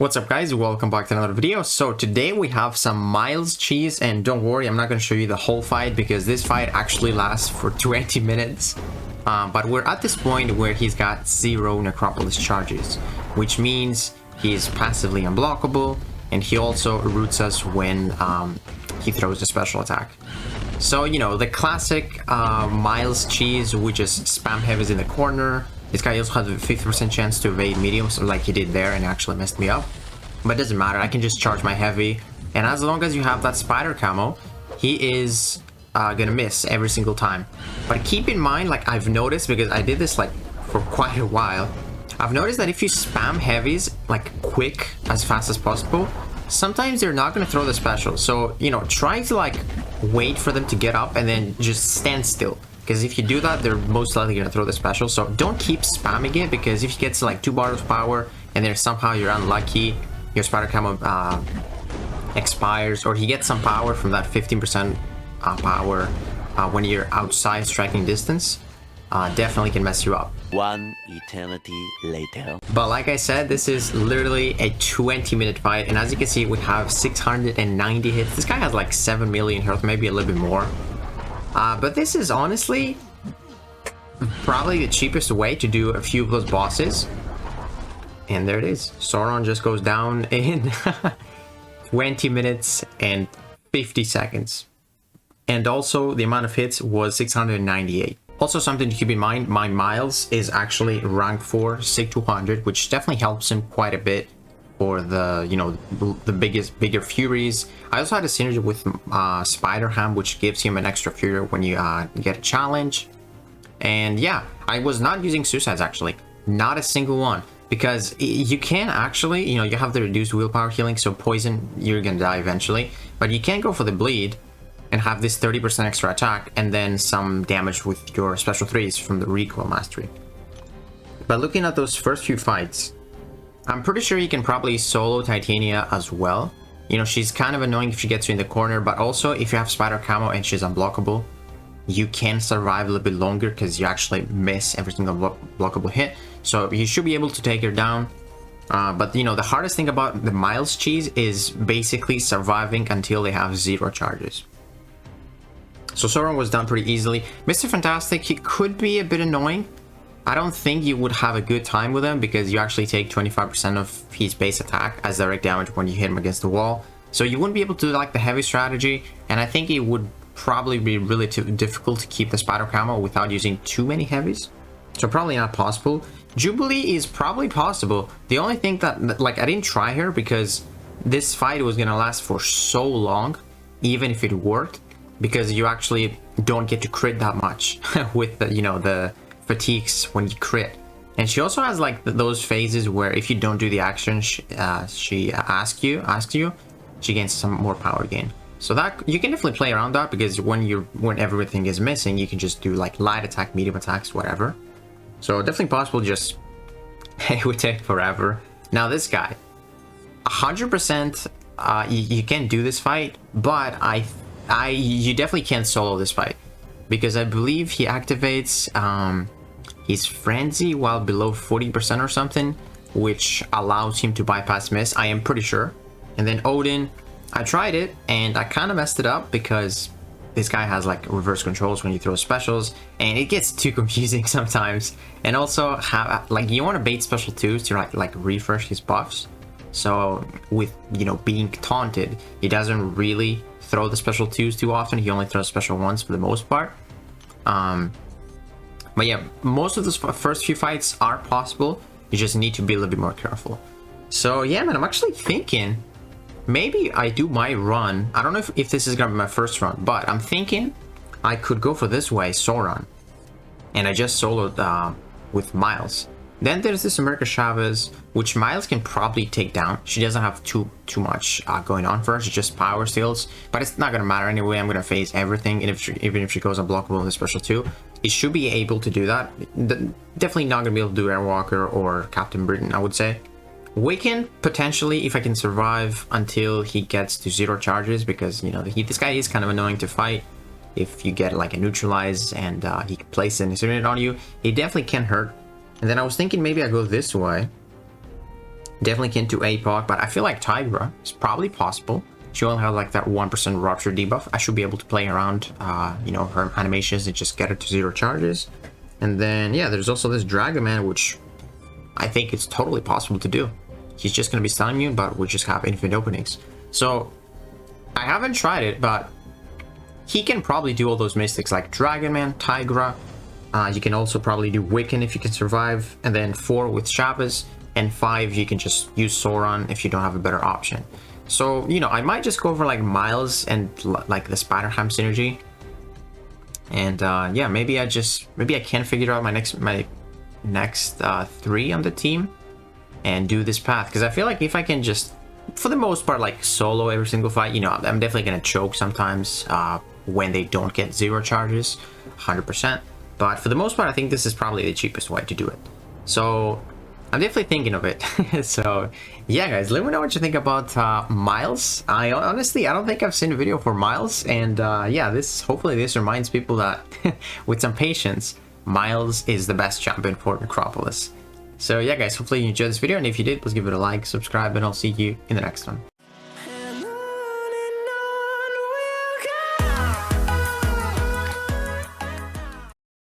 What's up guys, welcome back to another video. So today we have some Miles cheese, and don't worry, I'm not going to show you the whole fight because this fight actually lasts for 20 minutes. But we're at this point where he's got 0 Necropolis charges, which means he's passively unblockable, and he also roots us when he throws a special attack. So, you know, the classic Miles cheese, we just spam heavies in the corner. This guy also has a 50% chance to evade mediums like he did there and actually messed me up. But it doesn't matter, I can just charge my heavy. And as long as you have that spider camo, he is gonna miss every single time. But keep in mind, like I've noticed, because I did this like for quite a while, I've noticed that if you spam heavies like quick, as fast as possible, sometimes they're not gonna throw the special. So, you know, try to like wait for them to get up and then just stand still. Because if you do that, they're most likely going to throw the special. So don't keep spamming it, because if you get to like 2 bars of power and then somehow you're unlucky, your spider camo expires, or he gets some power from that 15% power when you're outside striking distance, definitely can mess you up. One eternity later. But like I said, this is literally a 20-minute fight, and as you can see, we have 690 hits. This guy has like 7 million health, maybe a little bit more. But this is honestly probably the cheapest way to do a few of those bosses. And there it is. Sauron just goes down in 20 minutes and 50 seconds. And also the amount of hits was 698. Also something to keep in mind, my Miles is actually rank 4, Sig 200, which definitely helps him quite a bit for the, you know, the bigger furies. I also had a synergy with Spider Ham, which gives him an extra fury when you get a challenge. And yeah, I was not using suicides actually, not a single one, because you can actually, you know, you have the reduced willpower healing, so poison, you're gonna die eventually, but you can go for the bleed and have this 30% extra attack and then some damage with your special 3s from the recoil mastery. But looking at those first few fights, I'm pretty sure you can probably solo Titania as well. You know, she's kind of annoying if she gets you in the corner, but also if you have spider camo and she's unblockable, you can survive a little bit longer because you actually miss every single blockable hit. So you should be able to take her down. But you know, the hardest thing about the Miles cheese is basically surviving until they have 0 charges. So Sauron was done pretty easily. Mr. Fantastic, he could be a bit annoying. I don't think you would have a good time with him because you actually take 25% of his base attack as direct damage when you hit him against the wall. So you wouldn't be able to do like the heavy strategy, and I think it would probably be really difficult to keep the spider camo without using too many heavies. So probably not possible. Jubilee is probably possible. The only thing that, like, I didn't try her because this fight was gonna last for so long, even if it worked, because you actually don't get to crit that much with the, you know, the fatigues when you crit. And she also has like those phases where if you don't do the action she asks you, she gains some more power gain. So that you can definitely play around that, because when everything is missing, you can just do like light attack, medium attacks, whatever. So definitely possible, just it would take forever. Now this guy, 100% you can do this fight, but you definitely can't solo this fight, because I believe he activates his frenzy while below 40% or something, which allows him to bypass miss, I am pretty sure. And then Odin, I tried it and I kind of messed it up because this guy has like reverse controls when you throw specials, and it gets too confusing sometimes. And also like you want to bait special 2s to like refresh his buffs. So with, you know, being taunted, he doesn't really throw the special 2s too often. He only throws special 1s for the most part. But yeah, most of those first few fights are possible. You just need to be a little bit more careful. So yeah, man, I'm actually thinking maybe I do my run. I don't know if this is gonna be my first run, but I'm thinking I could go for this way, Sauron, and I just soloed with Miles. Then there's this America Chavez, which Miles can probably take down. She doesn't have too much going on for her. She just power steals, but it's not gonna matter anyway. I'm gonna phase everything, and even if she goes unblockable with a special 2, it should be able to do that. Definitely not gonna be able to do Airwalker or Captain Britain, I would say. Wiccan, potentially, if I can survive until he gets to 0 charges, because, you know, this guy is kind of annoying to fight. If you get like a neutralize and he can place an incinerator on you, he definitely can hurt. And then I was thinking maybe I go this way Definitely can't do APOC, but I feel like Tigra is probably possible. She only has like that 1% rupture debuff. I should be able to play around, you know, her animations and just get her to 0 charges. And then, yeah, there's also this Dragon Man, which I think it's totally possible to do. He's just going to be stun immune, but we just have infinite openings. So, I haven't tried it, but he can probably do all those mystics like Dragon Man, Tigra. You can also probably do Wiccan if you can survive. And then 4 with Shabbos. And 5, you can just use Sauron if you don't have a better option. So, you know, I might just go for like Miles and like the Spider-Ham synergy. And yeah, maybe I can figure out my next 3 on the team and do this path. Because I feel like if I can just, for the most part, like solo every single fight, you know, I'm definitely going to choke sometimes when they don't get 0 charges, 100%. But for the most part, I think this is probably the cheapest way to do it. So I'm definitely thinking of it. So yeah, guys, let me know what you think about Miles. I honestly, I don't think I've seen a video for Miles, and yeah, hopefully this reminds people that with some patience, Miles is the best champion for Necropolis. So yeah, guys, hopefully you enjoyed this video, and if you did, please give it a like, subscribe, and I'll see you in the next one.